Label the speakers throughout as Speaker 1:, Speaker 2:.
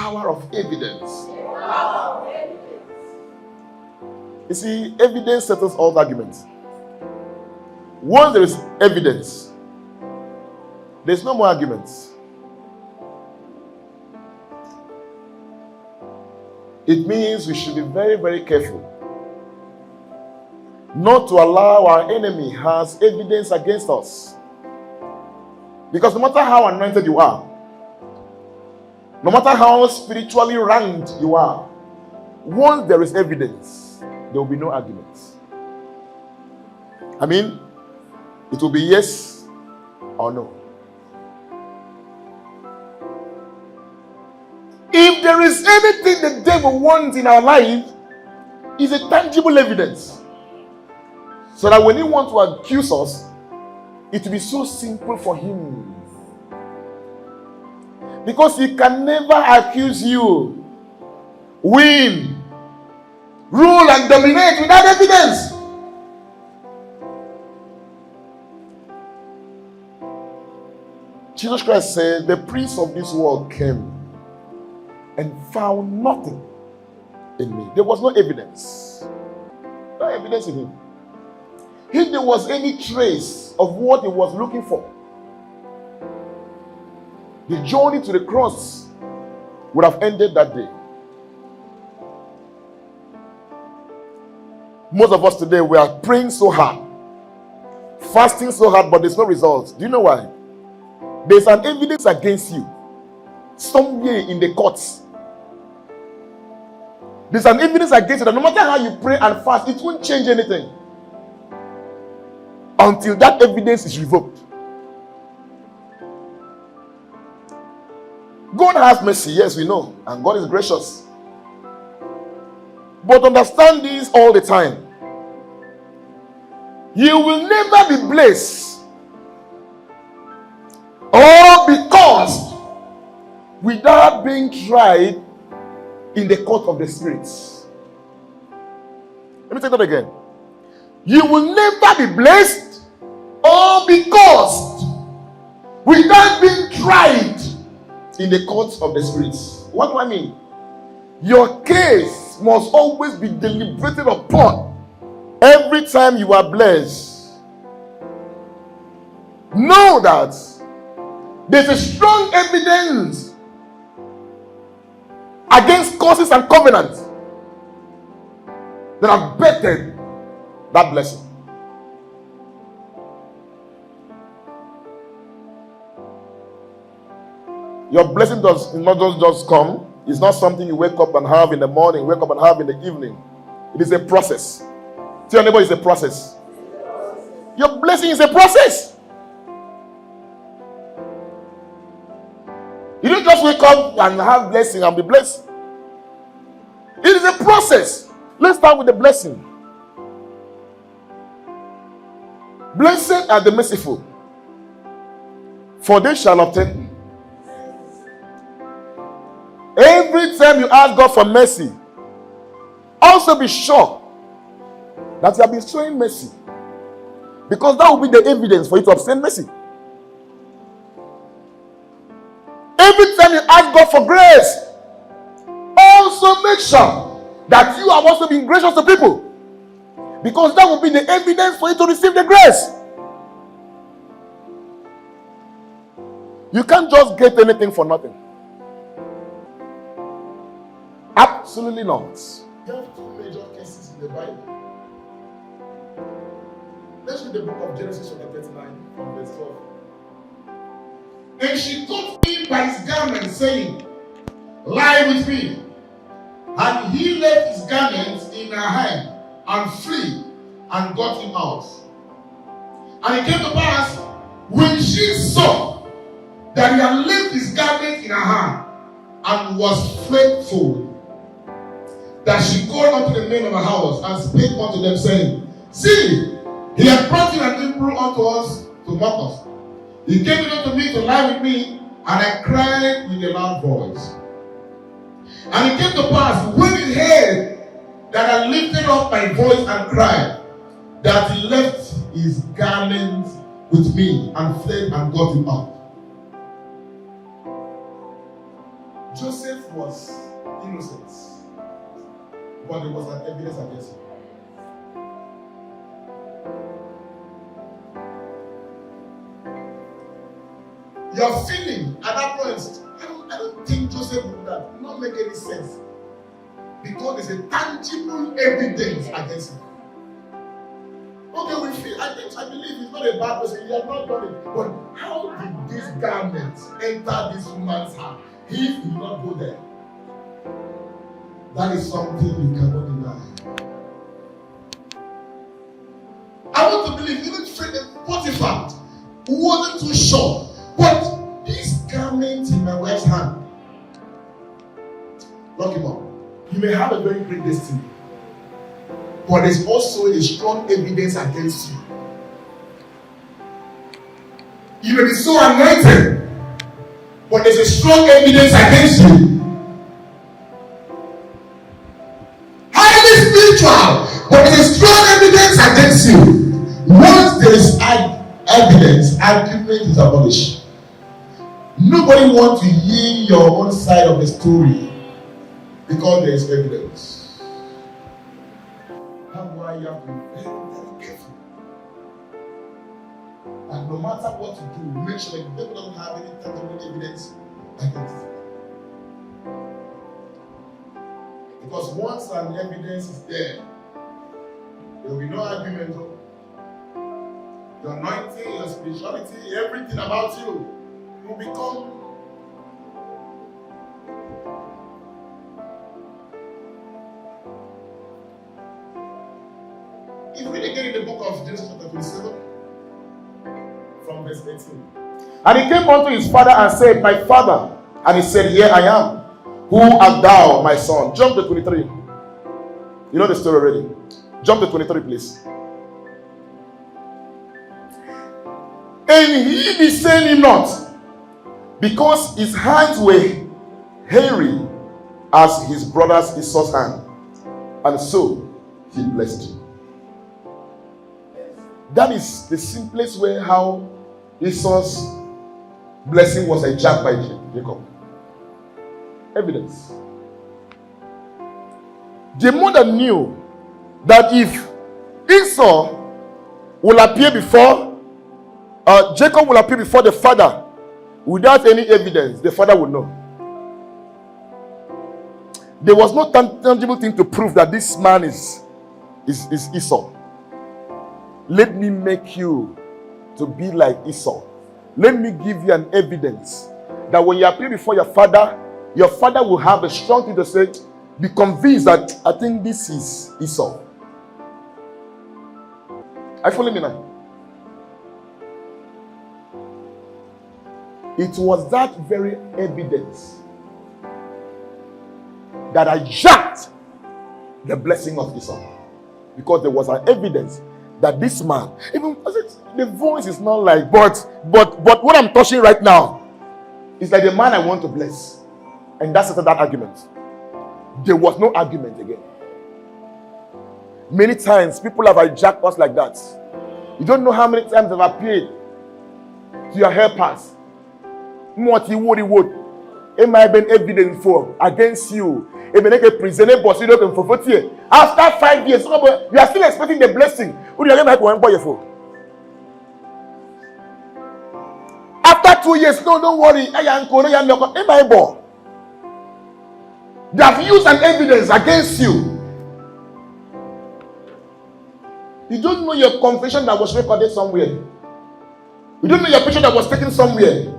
Speaker 1: power of evidence. You see, evidence settles all arguments. Once there is evidence, there's no more arguments. It means we should be very, very careful not to allow our enemy has evidence against us. Because no matter how anointed you are, no matter how spiritually ranked you are, once there is evidence, there will be no arguments. I mean, it will be yes or no. If there is anything the devil wants in our life, it's a tangible evidence. So that when he wants to accuse us, it will be so simple for him. Because he can never accuse you, win, rule and dominate without evidence. Jesus Christ said, the prince of this world came and found nothing in me. There was no evidence. No evidence in him. If there was any trace of what he was looking for, the journey to the cross would have ended that day. Most of us today, we are praying so hard, fasting so hard, but there's no results. Do you know why? There's an evidence against you somewhere in the courts. There's an evidence against you that no matter how you pray and fast, it won't change anything until that evidence is revoked. God has mercy, yes, we know, and God is gracious. But understand this all the time. You will never be blessed or be cursed without being tried in the court of the spirits. Let me take that again. You will never be blessed or be cursed without being tried in the courts of the spirits. What do I mean? Your case must always be deliberated upon every time you are blessed. Know that there's a strong evidence against curses and covenants that have bettered that blessing. Your blessing does not just come. It's not something you wake up and have in the morning, wake up and have in the evening. It is a process. Tell your neighbor, it's a process. Your blessing is a process. You don't just wake up and have blessing and be blessed. It is a process. Let's start with the blessing. Blessed are the merciful, for they shall obtain. Every time you ask God for mercy, also be sure that you have been showing mercy, because that will be the evidence for you to obtain mercy. Every time you ask God for grace, also make sure that you have also been gracious to people, because that will be the evidence for you to receive the grace. You can't just get anything for nothing. Absolutely not. There are two major cases in the Bible. Let's read the book of Genesis chapter 39 from verse 12. And she took him by his garment, saying, lie with me. And he left his garments in her hand and flee and got him out. And it came to pass, when she saw that he had left his garment in her hand and was faithful, that she called unto the men of her house and spake unto them, saying, see, he hath brought in an Hebrew unto us to mock us. He came in unto me to lie with me, and I cried with a loud voice. And it came to pass, when he heard that I lifted up my voice and cried, that he left his garment with me and fled and got him out. Joseph was innocent, but there was an evidence against him. Your feeling at that point, I don't think Joseph would that not make any sense, because there's a tangible evidence against him. Okay, we feel, I believe he's not a bad person, he has not done it. But how did this garment enter this woman's hand if he did not go there? That is something you cannot deny. I want to believe even Potiphar, who wasn't too sure, but this garment in my wife's hand, lock him up. You may have a very great destiny, but there's also a strong evidence against you. You may be so anointed, but there's a strong evidence against you. Highly spiritual, but there's a strong evidence against you. Once there is evidence, argument is abolished. Nobody wants to hear your own side of the story because there is evidence. That's why you have to be very, very careful. And no matter what you do, make sure that the devil doesn't have any tangible evidence against you. Because once an evidence is there will be no argument. Your anointing, your spirituality, everything about you will become. If we read again in the book of Genesis chapter 27, from verse 18. And he came unto his father and said, My father. And he said, Here I am. Who art thou, my son? Jump to 23. You know the story already. Jump to 23, please. And he discerned him not, because his hands were hairy as his brother's Esau's hand. And so he blessed him. That is the simplest way how Esau's blessing was hijacked by Jacob. Evidence. The mother knew that if Esau will appear before, Jacob will appear before the father without any evidence, the father would know. There was no tangible thing to prove that this man is Esau. Let me make you to be like Esau. Let me give you an evidence that when you appear before your father will have a strong thing to say, be convinced that I think this is Esau. I follow me now. It was that very evidence that hijacked the blessing of Esau. Because there was an evidence that this man, even the voice is not like, but what I'm touching right now is like the man I want to bless. And that's that argument. There was no argument again. Many times people have hijacked us like that. You don't know how many times they've appeared to your helpers. What you would. It might have been evidence for against you. It may make a prisoner, but you don't for 40 years. After 5 years, you are still expecting the blessing. After 2 years, no, don't worry. They have used an evidence against you. You don't know your confession that was recorded somewhere. You don't know your picture that was taken somewhere.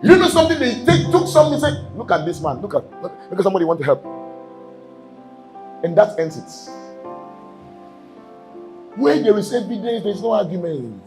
Speaker 1: You don't know something they took something and said, look at this man, look at somebody you want to help. And that ends it. Where there is evidence, there is no argument.